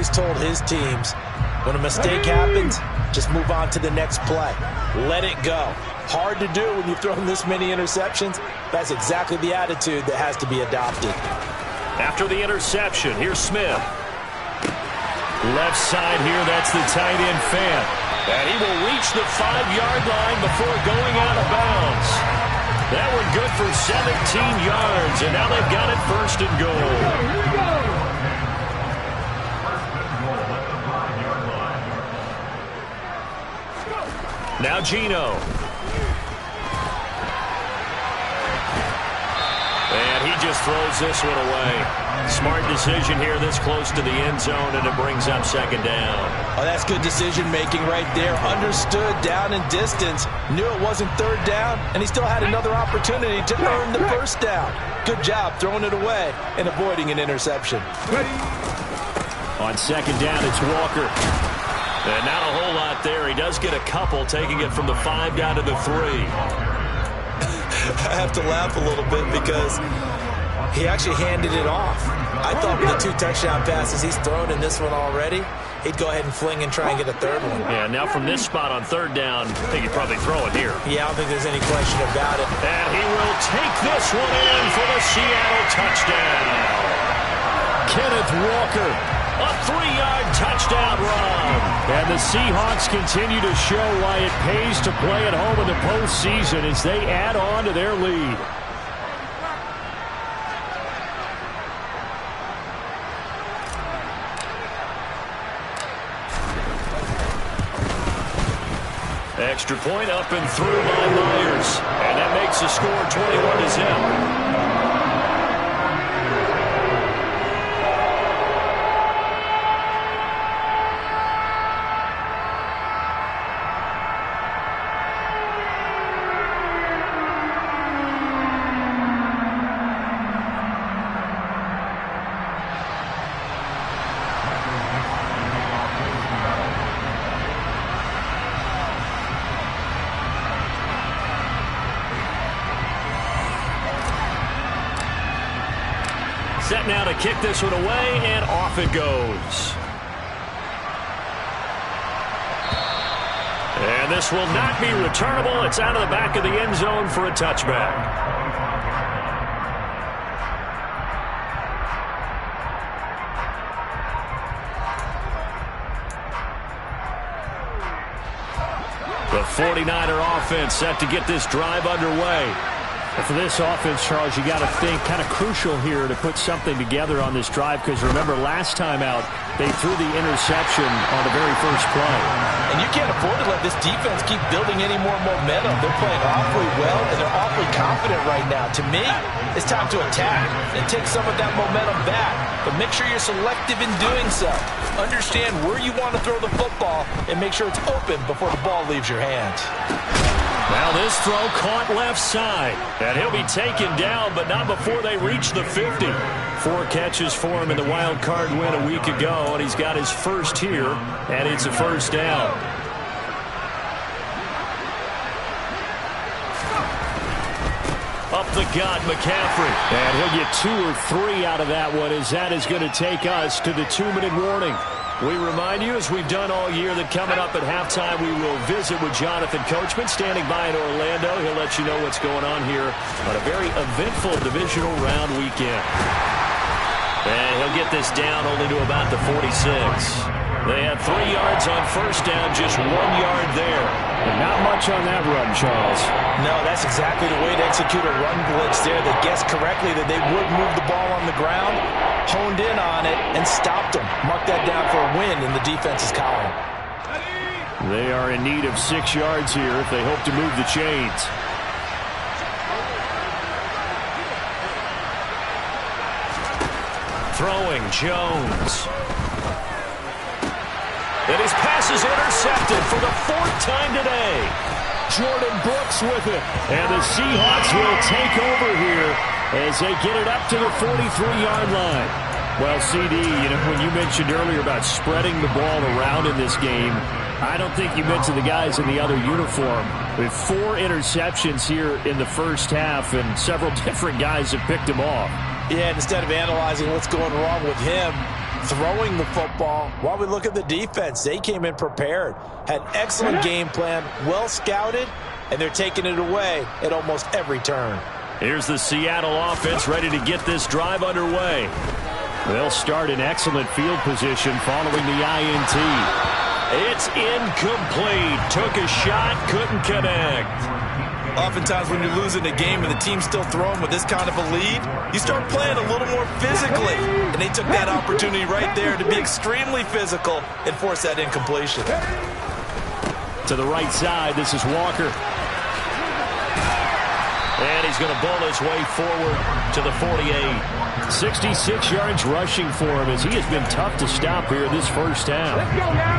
always told his teams, when a mistake happens, just move on to the next play. Let it go. Hard to do when you've thrown this many interceptions. That's exactly the attitude that has to be adopted. After the interception, here's Smith. Left side here, that's the tight end fan. And he will reach the 5-yard line before going out of bounds. That one good for 17 yards, and now they've got it first and goal. Now Geno. And he just throws this one away. Smart decision here this close to the end zone, and it brings up second down. Oh, that's good decision-making right there. Understood down and distance. Knew it wasn't third down, and he still had another opportunity to earn the first down. Good job throwing it away and avoiding an interception. On second down, it's Walker. And not a whole lot there. He does get a couple, taking it from the 5 down to the 3. I have to laugh a little bit because he actually handed it off. I thought with the 2 touchdown passes he's thrown in this one already, he'd go ahead and fling and try and get a third one. Yeah, now from this spot on third down, I think he'd probably throw it here. Yeah, I don't think there's any question about it. And he will take this one in for the Seattle touchdown. Kenneth Walker, a 3-yard touchdown run. And the Seahawks continue to show why it pays to play at home in the postseason as they add on to their lead. Extra point up and through by Myers. And that makes the score 21-0. Set now to kick this one away, and off it goes. And this will not be returnable. It's out of the back of the end zone for a touchback. The 49er offense set to get this drive underway. For this offense, Charles, you got to think kind of crucial here to put something together on this drive, because remember last time out they threw the interception on the very first play. And you can't afford to let this defense keep building any more momentum. They're playing awfully well, and they're awfully confident right now. To me, it's time to attack and take some of that momentum back. But make sure you're selective in doing so. Understand where you want to throw the football and make sure it's open before the ball leaves your hands. Now this throw caught left side. And he'll be taken down, but not before they reach the 50. 4 catches for him in the wild card win a week ago, and he's got his first here, and it's a first down. Up the gut, McCaffrey. And he'll get 2 or 3 out of that one, as that is going to take us to the 2-minute warning. We remind you, as we've done all year, that coming up at halftime, we will visit with Jonathan Coachman, standing by in Orlando. He'll let you know what's going on here on a very eventful divisional round weekend. And he'll get this down only to about the 46. They had 3 yards on first down, just 1 yard there. And not much on that run, Charles. No, that's exactly the way to execute a run blitz there. They guessed correctly that they would move the ball on the ground, honed in on it, and stopped them. Mark that down for a win in the defense's column. They are in need of 6 yards here if they hope to move the chains. Throwing, Jones. And his pass is intercepted for the 4th time today. Jordan Brooks with it. And the Seahawks will take over here as they get it up to the 43-yard line. Well, CD, when you mentioned earlier about spreading the ball around in this game, I don't think you mentioned the guys in the other uniform. With 4 interceptions here in the first half, and several different guys have picked him off. Yeah, instead of analyzing what's going wrong with him, throwing the football. While we look at the defense, they came in prepared, had excellent game plan, well scouted, and they're taking it away at almost every turn. Here's the Seattle offense ready to get this drive underway. They'll start in excellent field position following the INT. It's incomplete. Took a shot, couldn't connect. Oftentimes when you're losing a game and the team's still throwing with this kind of a lead, you start playing a little more physically. And they took that opportunity right there to be extremely physical and force that incompletion. To the right side, this is Walker. And he's going to bowl his way forward to the 48. 66 yards rushing for him as he has been tough to stop here this first half.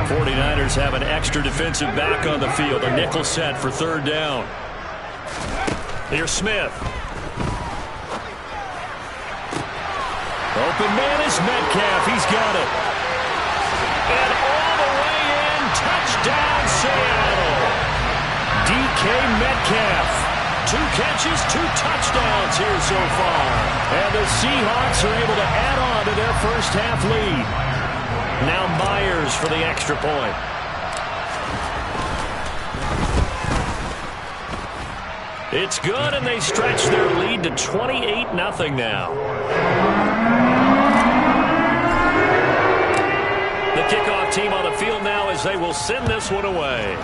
49ers have an extra defensive back on the field. A nickel set for third down. Here's Smith. Open man is Metcalf. He's got it. And all the way in. Touchdown, Seattle. DK Metcalf. 2 catches, 2 touchdowns here so far. And the Seahawks are able to add on to their first half lead. Now Myers for the extra point. It's good, and they stretch their lead to 28-0 now. The kickoff team on the field now as they will send this one away.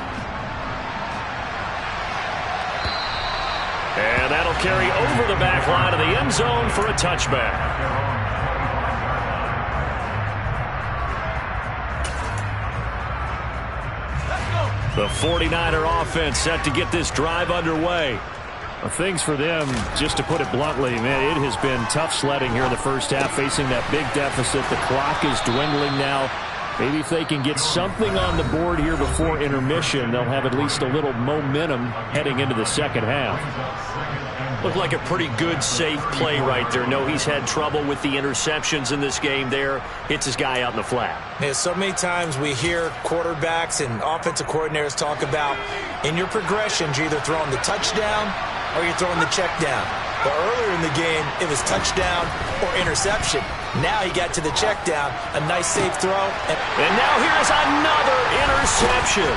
And that'll carry over the back line of the end zone for a touchback. The 49er offense set to get this drive underway. Well, things for them, just to put it bluntly, man, it has been tough sledding here in the first half, facing that big deficit. The clock is dwindling now. Maybe if they can get something on the board here before intermission, they'll have at least a little momentum heading into the second half. Looked like a pretty good, safe play right there. No, he's had trouble with the interceptions in this game there. Hits his guy out in the flat. Yeah, so many times we hear quarterbacks and offensive coordinators talk about in your progressions, you're either throwing the touchdown or you're throwing the check down. But earlier in the game, it was touchdown or interception. Now he got to the check down, a nice safe throw. And now here's another interception.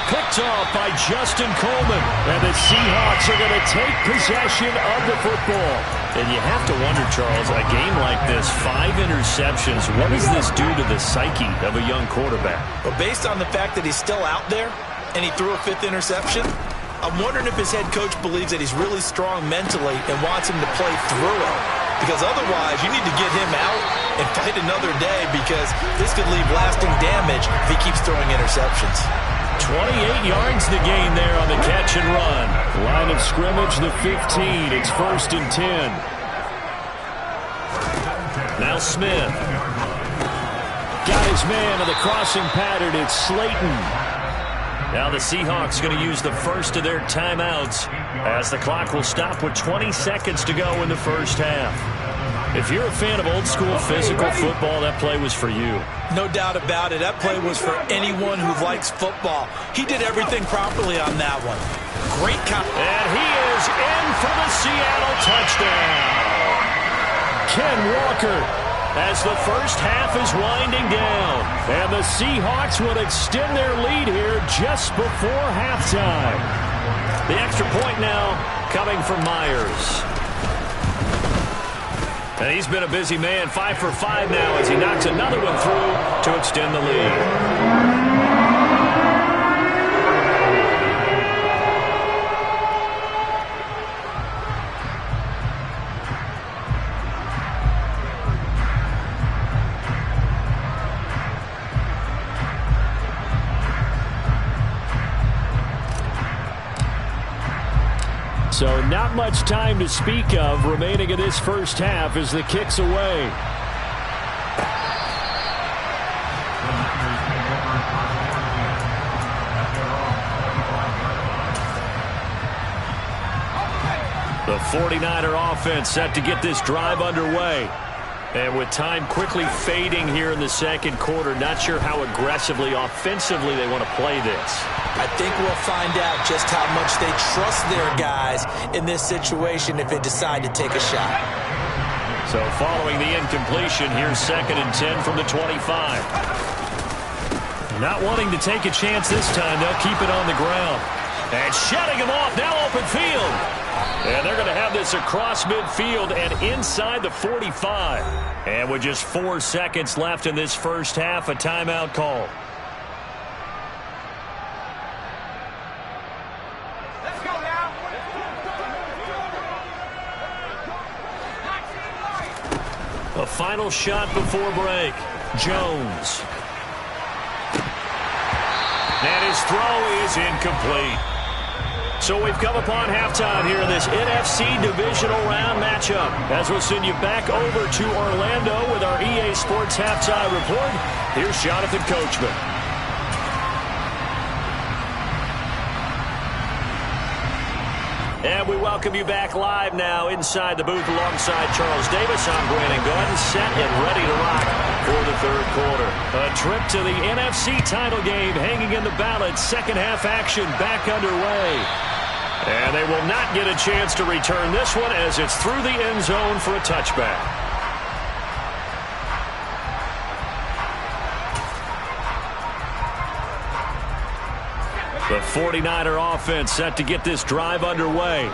Picked off by Justin Coleman. And the Seahawks are going to take possession of the football. And you have to wonder, Charles, a game like this, 5 interceptions, what does this do to the psyche of a young quarterback? Well, based on the fact that he's still out there and he threw a 5th interception, I'm wondering if his head coach believes that he's really strong mentally and wants him to play through it. Because otherwise, you need to get him out and fight another day, because this could leave lasting damage if he keeps throwing interceptions. 28 yards to gain there on the catch and run. Line of scrimmage, the 15. It's 1st and 10. Now Smith. Got his man on the crossing pattern. It's Slayton. Now the Seahawks going to use the first of their timeouts as the clock will stop with 20 seconds to go in the first half. If you're a fan of old-school physical football, that play was for you. No doubt about it. That play was for anyone who likes football. He did everything properly on that one. Great and he is in for the Seattle touchdown. Ken Walker, as the first half is winding down. And the Seahawks will extend their lead here just before halftime. The extra point now coming from Myers. And he's been a busy man, 5 for 5 now as he knocks another one through to extend the lead. So not much time to speak of remaining in this first half as the kick's away. The 49er offense set to get this drive underway. And with time quickly fading here in the second quarter, not sure how aggressively, offensively they want to play this. I think we'll find out just how much they trust their guys in this situation if they decide to take a shot. So following the incompletion, here's 2nd and 10 from the 25. Not wanting to take a chance this time. They'll keep it on the ground. And shutting him off, now open field. And they're going to have this across midfield and inside the 45. And with just 4 seconds left in this first half, a timeout call. A final shot before break. Jones. And his throw is incomplete. So we've come upon halftime here in this NFC Divisional Round matchup. As we'll send you back over to Orlando with our EA Sports Halftime Report, here's Jonathan Coachman. And we welcome you back live now inside the booth alongside Charles Davis. I'm Brandon Gordon, set and ready to rock for the third quarter. A trip to the NFC title game hanging in the balance. Second half action back underway. And they will not get a chance to return this one as it's through the end zone for a touchback. The 49er offense set to get this drive underway.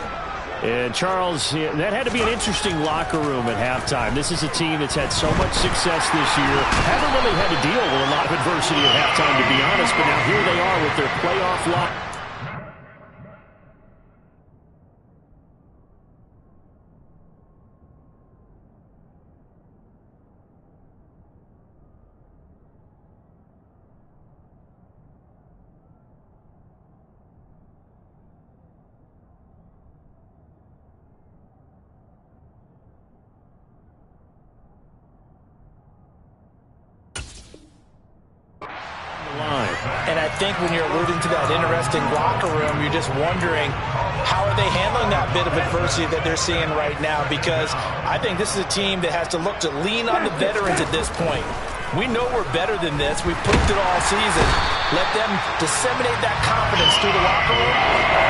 And Charles, that had to be an interesting locker room at halftime. This is a team that's had so much success this year. Haven't really had to deal with a lot of adversity at halftime, to be honest. But now here they are with their playoff lock. And I think when you're alluding to that interesting locker room, you're just wondering how are they handling that bit of adversity that they're seeing right now, because I think this is a team that has to look to lean on the veterans at this point. We know we're better than this. We've proved it all season. Let them disseminate that confidence through the locker room.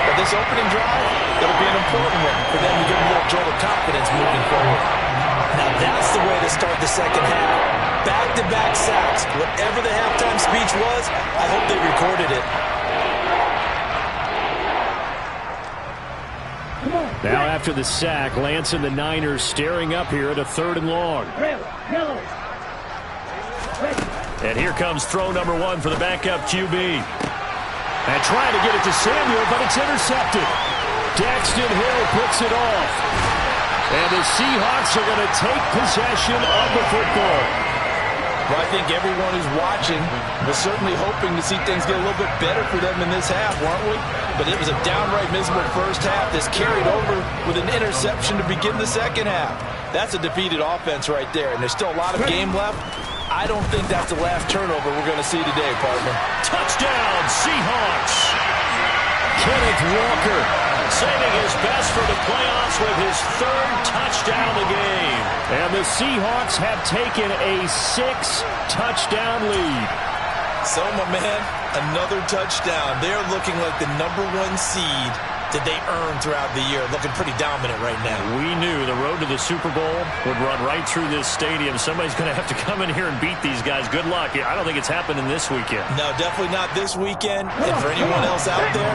But this opening drive, it'll be an important one for them to give them a little jolt of confidence moving forward. Now that's the way to start the second half. Back-to-back sacks. Whatever the halftime speech was, I hope they recorded it. Now after the sack, Lance and the Niners staring up here at a 3rd and long. And here comes throw number 1 for the backup QB. And trying to get it to Samuel, but it's intercepted. Daxton Hill picks it off. And the Seahawks are going to take possession of the football. Well, I think everyone who's watching was certainly hoping to see things get a little bit better for them in this half, weren't we? But it was a downright miserable first half. This carried over with an interception to begin the second half. That's a defeated offense right there, and there's still a lot of game left. I don't think that's the last turnover we're going to see today, partner. Touchdown, Seahawks! Kenneth Walker saving his best for the playoffs with his 3rd touchdown of the game. And the Seahawks have taken a 6-touchdown lead. So, my man, another touchdown. They're looking like the #1 seed that they earned throughout the year. Looking pretty dominant right now. We knew the road to the Super Bowl would run right through this stadium. Somebody's going to have to come in here and beat these guys. Good luck. I don't think it's happening this weekend. No, definitely not this weekend. And for anyone else out there,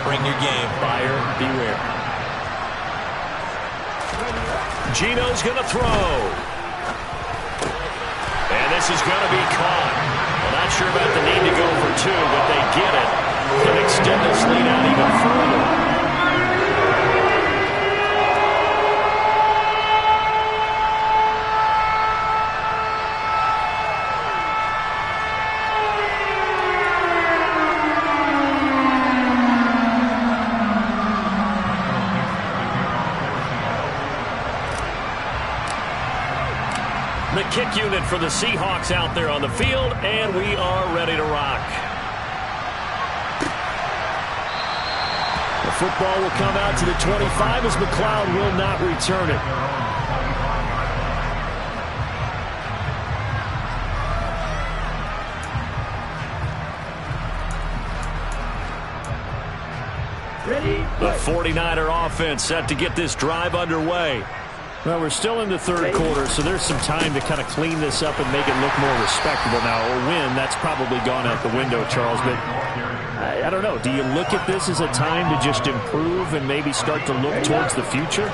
bring your game. Buyer beware. Gino's going to throw. And this is going to be caught. Well, not sure about the need to go for 2, but they get it. Can extend this lead out even further. The kick unit for the Seahawks out there on the field, and we are ready to rock. The football will come out to the 25 as McLeod will not return it. The 49er offense set to get this drive underway. Well, we're still in the third quarter, so there's some time to kind of clean this up and make it look more respectable. Now, a win, that's probably gone out the window, Charles, but I don't know. Do you look at this as a time to just improve and maybe start to look towards the future?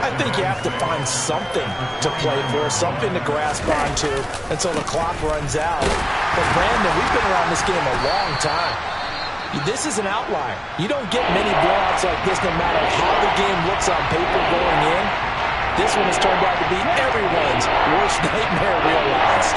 I think you have to find something to play for, something to grasp onto until the clock runs out. But, Brandon, we've been around this game a long time. This is an outlier. You don't get many blowouts like this no matter how the game looks on paper going in. This one has turned out to be everyone's worst nightmare realized.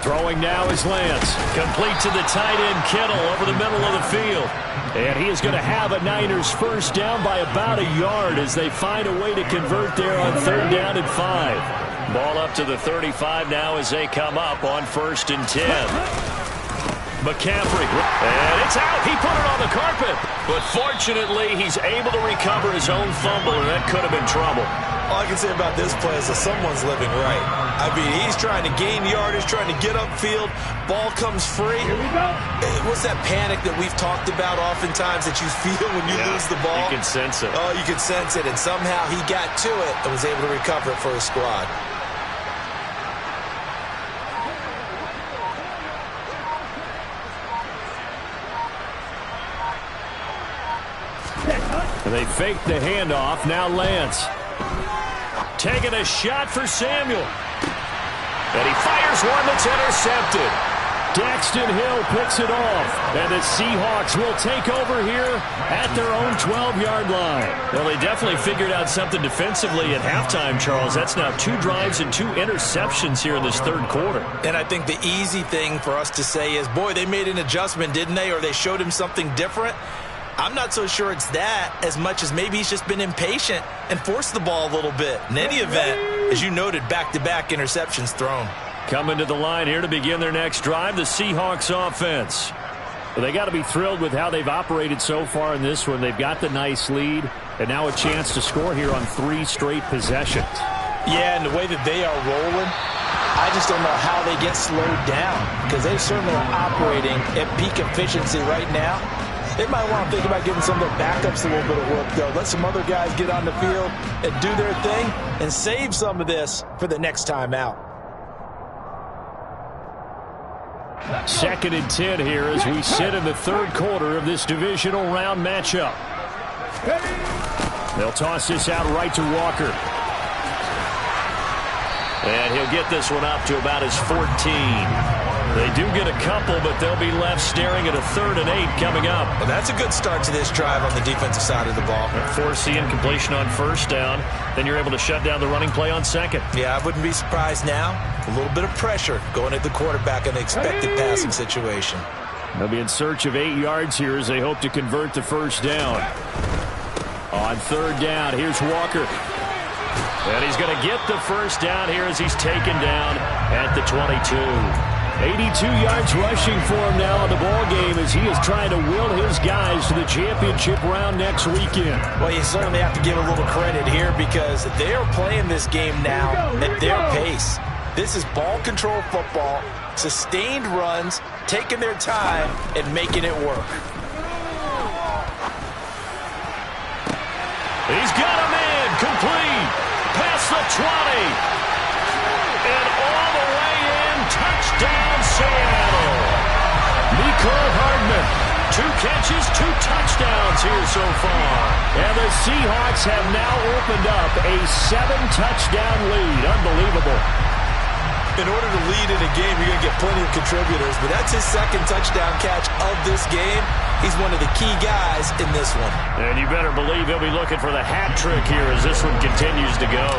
Throwing now is Lance. Complete to the tight end, Kittle, over the middle of the field. And he is going to have a Niners first down by about a yard as they find a way to convert there on 3rd down and 5. Ball up to the 35 now as they come up on 1st and 10. McCaffrey, and it's out. He put it on the carpet. But fortunately, he's able to recover his own fumble, and that could have been trouble. All I can say about this play is that someone's living right. I mean, he's trying to gain yardage, trying to get upfield. Ball comes free. Here we go. What's that panic that we've talked about oftentimes that you feel when you lose the ball? You can sense it. Oh, you can sense it, and somehow he got to it and was able to recover it for his squad. They fake the handoff. Now Lance. Taking a shot for Samuel. And he fires one that's intercepted. Daxton Hill picks it off. And the Seahawks will take over here at their own 12-yard line. Well, they definitely figured out something defensively at halftime, Charles. That's now 2 drives and 2 interceptions here in this third quarter. And I think the easy thing for us to say is, boy, they made an adjustment, didn't they? Or they showed him something different. I'm not so sure it's that as much as maybe he's just been impatient and forced the ball a little bit. In any event, as you noted, back-to-back interceptions thrown. Coming to the line here to begin their next drive, the Seahawks offense. Well, they got to be thrilled with how they've operated so far in this one. They've got the nice lead, and now a chance to score here on 3 straight possessions. Yeah, and the way that they are rolling, I just don't know how they get slowed down because they certainly are operating at peak efficiency right now. They might want to think about giving some of their backups a little bit of work, though. Let some other guys get on the field and do their thing and save some of this for the next time out. 2nd and 10 here as we sit in the third quarter of this divisional round matchup. They'll toss this out right to Walker. And he'll get this one up to about his 14. They do get a couple, but they'll be left staring at a 3rd and 8 coming up. Well, that's a good start to this drive on the defensive side of the ball. Forcing completion on 1st down. Then you're able to shut down the running play on 2nd. Yeah, I wouldn't be surprised now. A little bit of pressure going at the quarterback in the expected passing situation. They'll be in search of 8 yards here as they hope to convert the 1st down. On 3rd down, here's Walker. And he's going to get the 1st down here as he's taken down at the 22. 82 yards rushing for him now in the ball game as he is trying to will his guys to the championship round next weekend. Well, you certainly have to give a little credit here because they are playing this game now at their pace. This is ball control football, sustained runs, taking their time and making it work. He's got him in, complete, past the 20. And all the way in, touchdown Seattle. Mecole Hardman, 2 catches, 2 touchdowns here so far. And the Seahawks have now opened up a 7-touchdown lead. Unbelievable. In order to lead in a game, you're going to get plenty of contributors, but that's his 2nd touchdown catch of this game. He's one of the key guys in this one. And you better believe he'll be looking for the hat trick here as this one continues to go.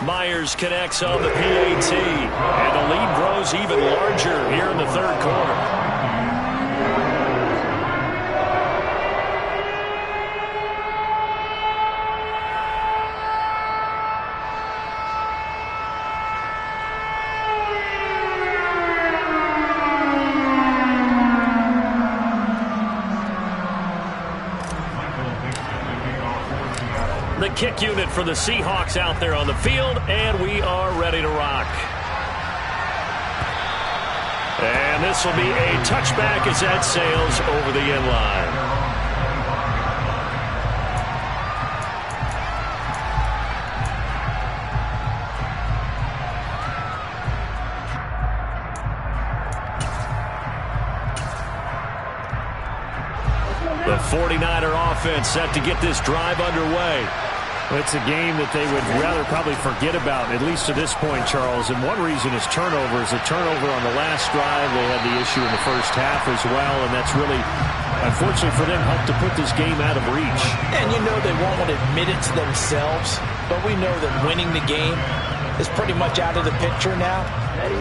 Myers connects on the PAT, and the lead grows even larger here in the third quarter. The kick unit for the Seahawks out there on the field, and we are ready to rock. And this will be a touchback as that sails over the end line. The 49er offense set to get this drive underway. It's a game that they would rather probably forget about, at least to this point, Charles. And one reason is turnovers. A turnover on the last drive. They had the issue in the first half as well, and that's really, unfortunately for them, helped to put this game out of reach. And you know they won't admit it to themselves, but we know that winning the game is pretty much out of the picture now.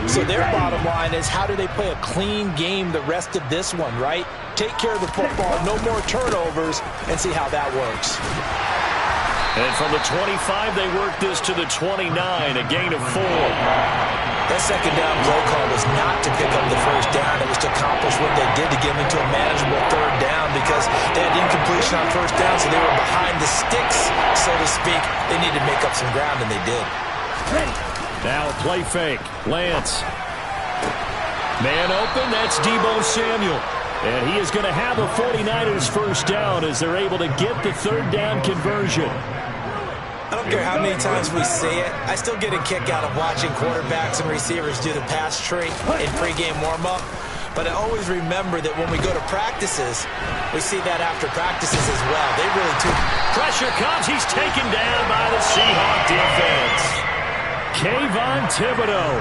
So their bottom line is, how do they play a clean game the rest of this one, right? Take care of the football, no more turnovers, and see how that works. And from the 25, they work this to the 29, a gain of 4. That second down play call was not to pick up the first down. It was to accomplish what they did to get into a manageable third down, because they had incompletion on first down, so they were behind the sticks, so to speak. They needed to make up some ground, and they did. Now a play fake. Lance. Man open, that's Deebo Samuel. And he is going to have a 49ers first down as they're able to get the third down conversion. I don't care how many times we say it, I still get a kick out of watching quarterbacks and receivers do the pass tree in pregame warm-up. But I always remember that when we go to practices, we see that after practices as well. They really do. Pressure comes. He's taken down by the Seahawk defense. Kayvon Thibodeau.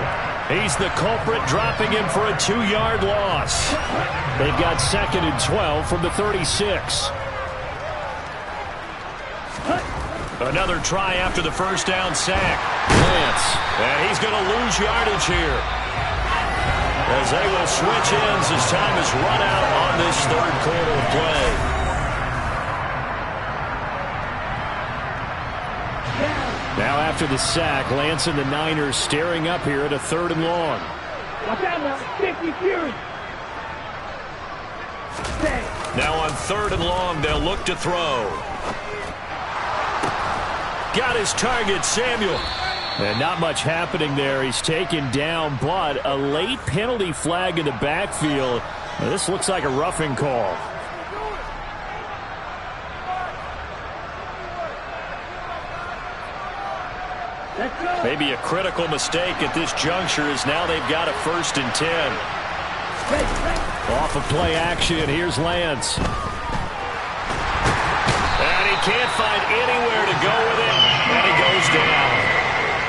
He's the culprit, dropping him for a 2-yard loss. They've got 2nd and 12 from the 36. Another try after the first down sack. Lance. And he's going to lose yardage here, as they will switch ends as time is run out on this third quarter of play. Now after the sack, Lance and the Niners staring up here at a 3rd and long. Watch out now, 50 Fury. Now on 3rd and long, they'll look to throw. Got his target, Samuel. And not much happening there. He's taken down, but a late penalty flag in the backfield. Now, this looks like a roughing call. Maybe a critical mistake at this juncture, as now they've got a 1st and 10. Off of play action, here's Lance. And he can't find anywhere to go with it, and he goes down.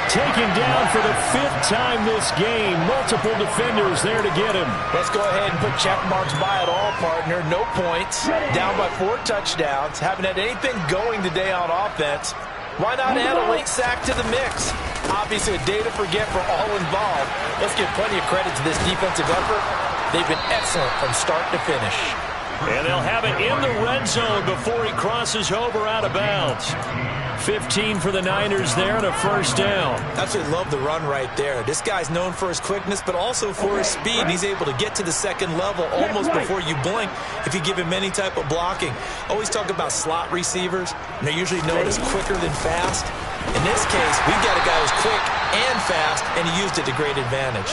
Taken down for the 5th time this game. Multiple defenders there to get him. Let's go ahead and put check marks by it all, partner. No points. Down by 4 touchdowns. Haven't had anything going today on offense. Why not add a late sack to the mix? Obviously a day to forget for all involved. Let's give plenty of credit to this defensive effort. They've been excellent from start to finish. And they'll have it in the red zone before he crosses over out of bounds. 15 for the Niners there and a 1st down. Absolutely love the run right there. This guy's known for his quickness, but also for his speed. He's able to get to the 2nd level almost before you blink if you give him any type of blocking. Always talk about slot receivers, and they're usually known as quicker than fast. In this case, we've got a guy who's quick and fast, and he used it to great advantage.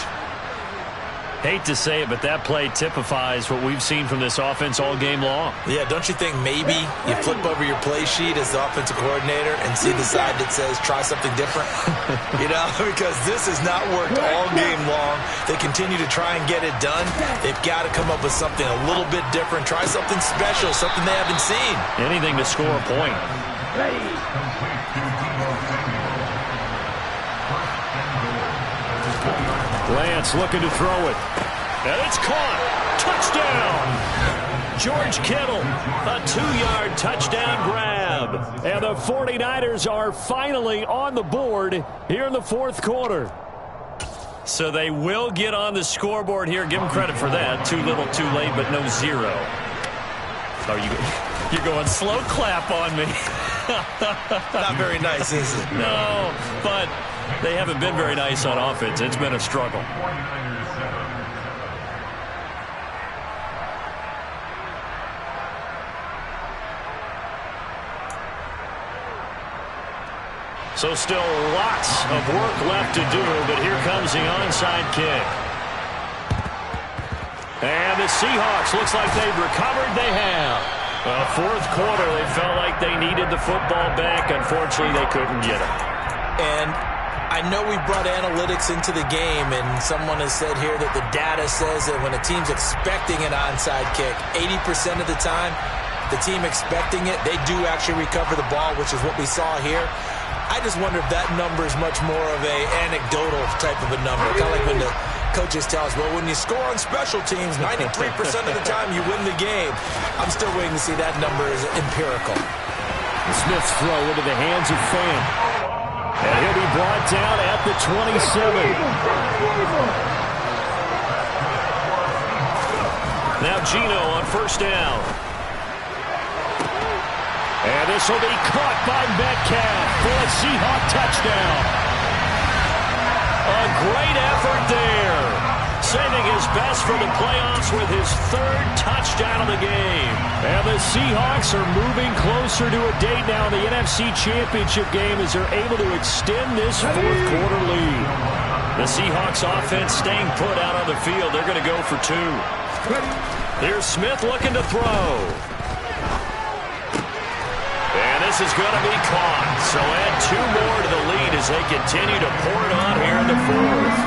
Hate to say it, but that play typifies what we've seen from this offense all game long. Yeah, don't you think maybe you flip over your play sheet as the offensive coordinator and see the side that says try something different? You know, because this has not worked all game long. They continue to try and get it done. They've got to come up with something a little bit different. Try something special, something they haven't seen. Anything to score a point. Lance looking to throw it. And it's caught. Touchdown. George Kittle, a 2-yard touchdown grab. And the 49ers are finally on the board here in the 4th quarter. So they will get on the scoreboard here. Give them credit for that. Too little, too late, but no 0. You're going slow clap on me. Not very nice, is it? No, but they haven't been very nice on offense. It's been a struggle. So still lots of work left to do, but here comes the onside kick. And the Seahawks, looks like they've recovered. They have. Well, fourth quarter, they felt like they needed the football back. Unfortunately, they couldn't get it. And I know we brought analytics into the game, and someone has said here that the data says that when a team's expecting an onside kick, 80% of the time, the team expecting it, they do actually recover the ball, which is what we saw here. I just wonder if that number is much more of a anecdotal type of a number. Kind of like when the coaches tell us, well, when you score on special teams, 93% of the time you win the game. I'm still waiting to see that number is empirical. The Smith's throw into the hands of Pham. And he'll be brought down at the 27. Now Geno on first down. And this will be caught by Metcalf for a Seahawk touchdown. A great effort there. Saving his best for the playoffs with his third touchdown of the game. And the Seahawks are moving closer to a date now in the NFC Championship game as they're able to extend this fourth quarter lead. The Seahawks offense staying put out on the field. They're going to go for two. Here's Smith looking to throw. And this is going to be caught. So add two more to the lead as they continue to pour it on here in the fourth.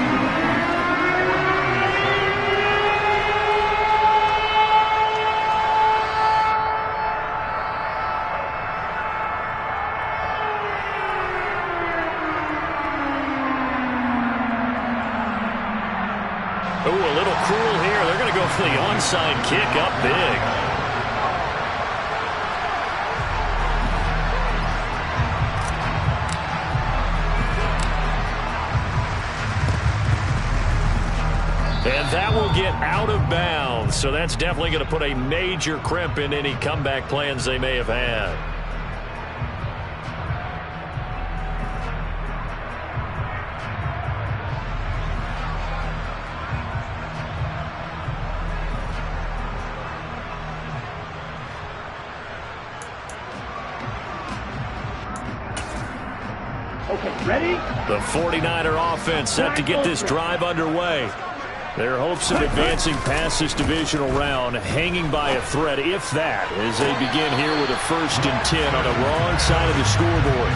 Ooh, a little cruel here. They're going to go for the onside kick up big. And that will get out of bounds. So that's definitely going to put a major crimp in any comeback plans they may have had. Okay, ready? The 49er offense set to get this drive underway. Their hopes of advancing past this divisional round hanging by a thread, if that, as they begin here with a 1st and 10 on the wrong side of the scoreboard.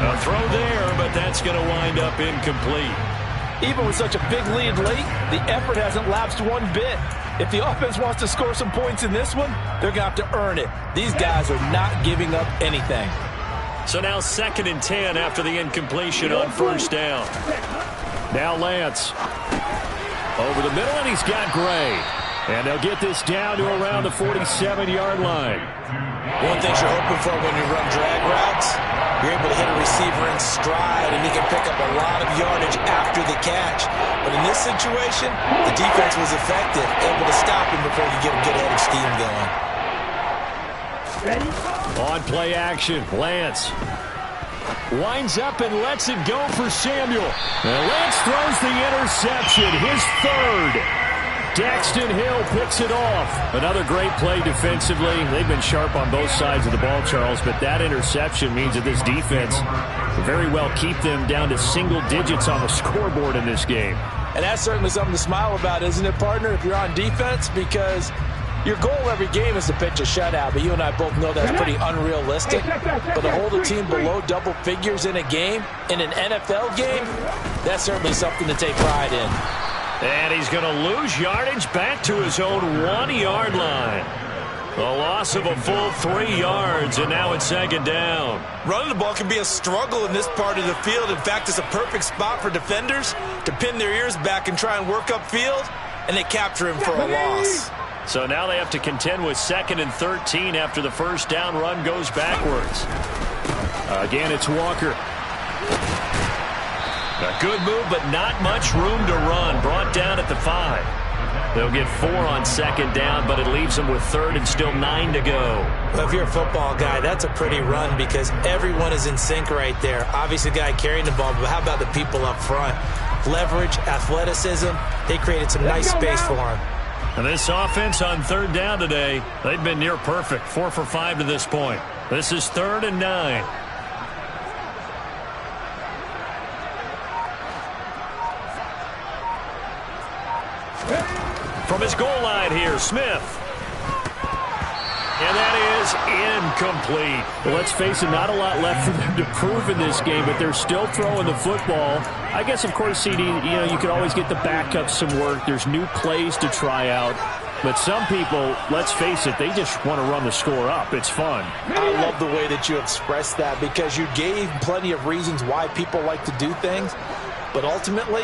A throw there, but that's going to wind up incomplete. Even with such a big lead late, the effort hasn't lapsed one bit. If the offense wants to score some points in this one, they're going to have to earn it. These guys are not giving up anything. So now 2nd and 10 after the incompletion on first down. Now Lance. Over the middle, and he's got Gray. And they'll get this down to around the 47-yard line. One thing you're hoping for when you run drag routes, you're able to hit a receiver in stride, and he can pick up a lot of yardage after the catch. But in this situation, the defense was effective, able to stop him before he could get a good head of steam going. Ready? On play action, Lance winds up and lets it go for Samuel. And Lance throws the interception, his 3rd. Daxton Hill picks it off. Another great play defensively. They've been sharp on both sides of the ball, Charles, but that interception means that this defense will very well keep them down to single digits on the scoreboard in this game. And that's certainly something to smile about, isn't it, partner, if you're on defense? Because your goal every game is to pitch a shutout, but you and I both know that's pretty unrealistic. But to hold a team below double figures in a game, in an NFL game, that's certainly something to take pride in. And he's going to lose yardage back to his own 1-yard line. A loss of a full 3 yards, and now it's 2nd down. Running the ball can be a struggle in this part of the field. In fact, it's a perfect spot for defenders to pin their ears back and try and work upfield, and they capture him for a loss. So now they have to contend with 2nd and 13 after the first down run goes backwards. Again, it's Walker. A good move, but not much room to run. Brought down at the 5. They'll get 4 on 2nd down, but it leaves them with 3rd and still 9 to go. Well, if you're a football guy, that's a pretty run because everyone is in sync right there. Obviously, the guy carrying the ball, but how about the people up front? Leverage, athleticism, they created some nice space for him. And this offense on 3rd down today, they've been near perfect. 4 for 5 to this point. This is 3rd and 9. From his goal line here, Smith. And that is incomplete. Well, let's face it, not a lot left for them to prove in this game, but they're still throwing the football. I guess, of course, CD, you could always get the backups some work. There's new plays to try out. But some people, let's face it, they just want to run the score up. It's fun. I love the way that you expressed that because you gave plenty of reasons why people like to do things. But ultimately,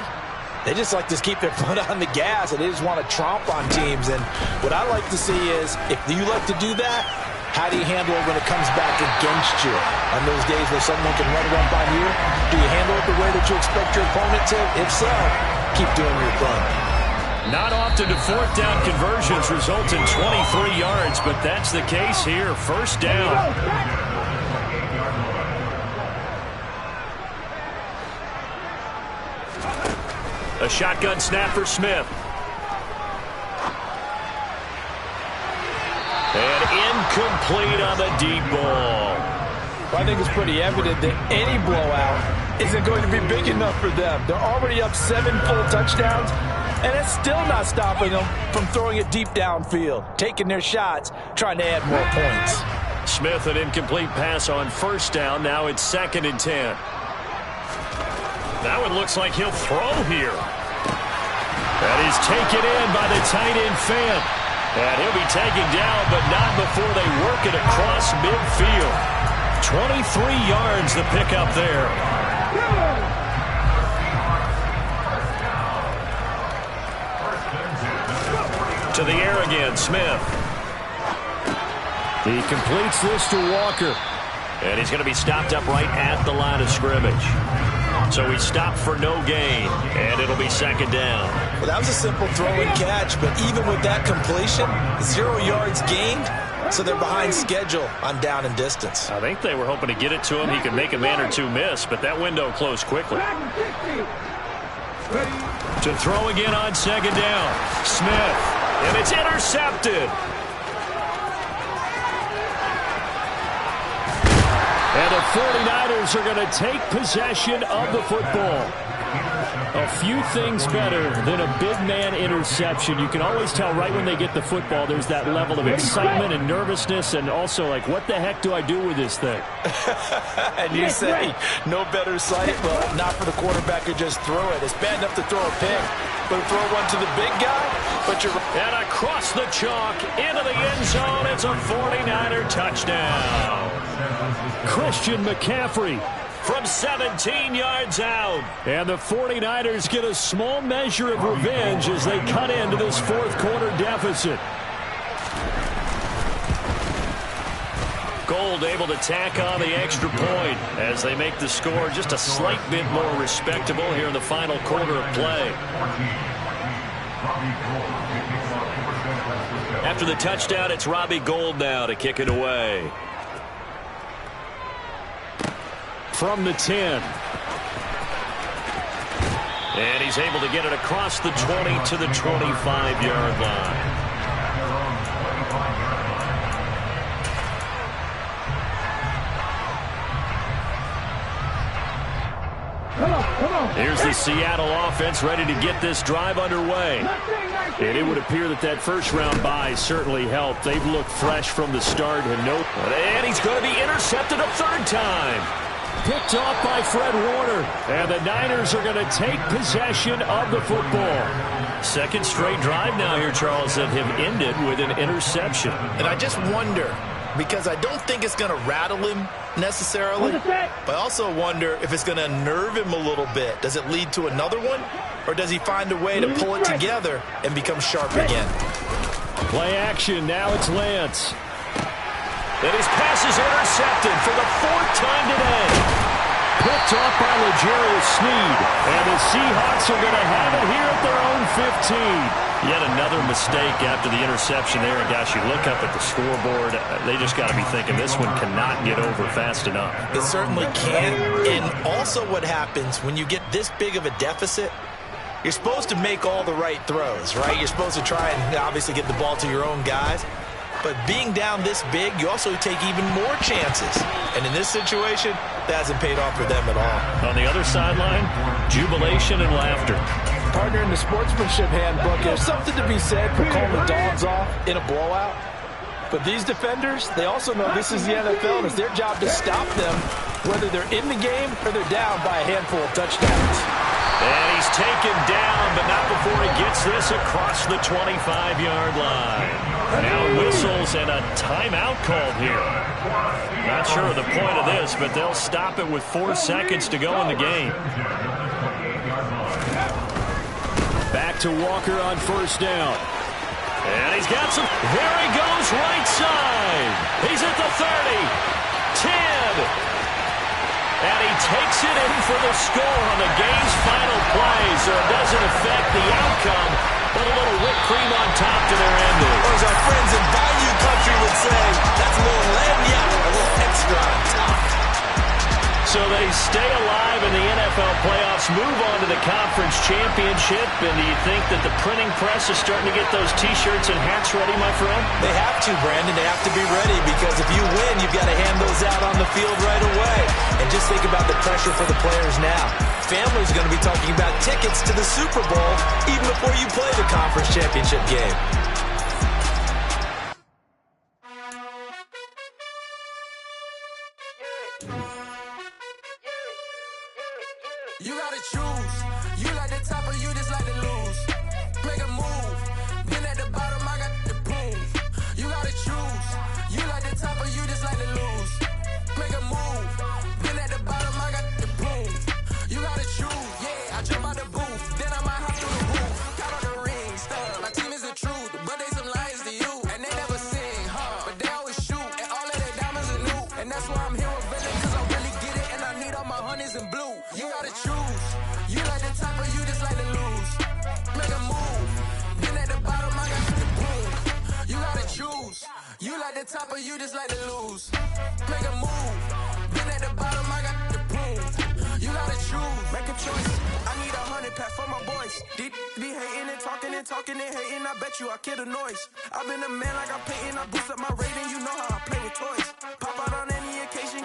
they just like to keep their foot on the gas, and they just want to tromp on teams. And what I like to see is, if you like to do that, how do you handle it when it comes back against you? On those days where someone can run it up on you, do you handle it the way that you expect your opponent to? If so, keep doing your thing. Not often do fourth down conversions result in 23 yards, but that's the case here. First down. A shotgun snap for Smith. And incomplete on the deep ball. Well, I think it's pretty evident that any blowout isn't going to be big enough for them. They're already up 7 full touchdowns, and it's still not stopping them from throwing it deep downfield, taking their shots, trying to add more points. Smith, an incomplete pass on first down. Now it's 2nd and 10. That one looks like he'll throw here. That is taken in by the tight end Fan. And he'll be taken down, but not before they work it across midfield. 23 yards the pickup there. To the air again, Smith. He completes this to Walker. And he's going to be stopped up right at the line of scrimmage. So he stopped for no gain, and it'll be 2nd down. Well, that was a simple throw and catch, but even with that completion, 0 yards gained, so they're behind schedule on down and distance. I think they were hoping to get it to him. He could make a man or two miss, but that window closed quickly. To throw again on 2nd down. Smith, and it's intercepted. And the 49ers are going to take possession of the football. A few things better than a big man interception. You can always tell right when they get the football, there's that level of excitement and nervousness, and also like, what the heck do I do with this thing? And you say, no better sight? Well, not for the quarterback who just threw it. It's bad enough to throw a pick, but to throw one to the big guy? But you're... And across the chalk, into the end zone, it's a 49er touchdown. Christian McCaffrey from 17 yards out. And the 49ers get a small measure of revenge as they cut into this fourth quarter deficit. Gold able to tack on the extra point as they make the score just a slight bit more respectable here in the final quarter of play. After the touchdown, it's Robbie Gould now to kick it away. From the 10. And he's able to get it across the 20 to the 25-yard line. Here's the Seattle offense ready to get this drive underway. And it would appear that that first-round bye certainly helped. They've looked fresh from the start. And he's going to be intercepted a 3rd time. Picked off by Fred Warner. And the Niners are going to take possession of the football. 2nd straight drive now here, Charles, that have ended with an interception. And I just wonder, because I don't think it's going to rattle him necessarily, but I also wonder if it's going to nerve him a little bit. Does it lead to another one, or does he find a way to pull it together and become sharp again? Play action. Now it's Lance. And his pass is intercepted for the 4th time today. Picked off by L'Jarius Sneed. And the Seahawks are going to have it here at their own 15. Yet another mistake after the interception there. And gosh, you look up at the scoreboard, they just got to be thinking this one cannot get over fast enough. It certainly can't. And also what happens when you get this big of a deficit, you're supposed to make all the right throws, right? You're supposed to try and obviously get the ball to your own guys. But being down this big, you also take even more chances. And in this situation, that hasn't paid off for them at all. On the other sideline, jubilation and laughter. partner, in the sportsmanship handbook, there's something to be said for calling the dogs off in a blowout. But these defenders, they also know this is the NFL, and it's their job to stop them, whether they're in the game or they're down by a handful of touchdowns. And he's taken down, but not before he gets this across the 25-yard line. Now whistles and a timeout called here. Not sure of the point of this, but they'll stop it with 4 seconds to go in the game. Back to Walker on first down. And he's got some. Here he goes, right side. He's at the 30, 10. And he takes it in for the score on the game's final play, so it doesn't affect the outcome, but a little whipped cream on top to their ending. Or as our friends in Bayou Country would say, that's a little lagniappe, a little extra on top. So they stay alive in the NFL playoffs, move on to the conference championship, and do you think that the printing press is starting to get those T-shirts and hats ready, my friend? They have to, Brandon. They have to be ready, because if you win, you've got to hand those out on the field right away. And just think about the pressure for the players now. Families going to be talking about tickets to the Super Bowl even before you play the conference championship game. You gotta choose. You like the top or you just like to lose. Make a move. Been at the bottom, I got the boom. You gotta choose. You like the top or you just like to lose. Make a move. Been at the bottom, I got the boom. You gotta choose. Yeah, I jump out the booth. Then I might hop through the roof. Got on the ring, stuff. My team is the truth, but they some liars to you. And they never sing, but they always shoot. And all of their diamonds are new. And that's why I'm here with Villain, cause I really get it. And I need all my honeys in blue. You gotta choose. You like the top or you just like to lose. Make a move. Been at the bottom, I got the boom. You gotta choose. You like the top or you just like to lose. Make a move. Been at the bottom, I got the boom. You gotta choose. Make a choice. I need 100 pack for my boys. Be hating and talking and hating. I bet you I kill the noise. I've been a man like I'm painting. I boost up my rating. You know how I play with toys.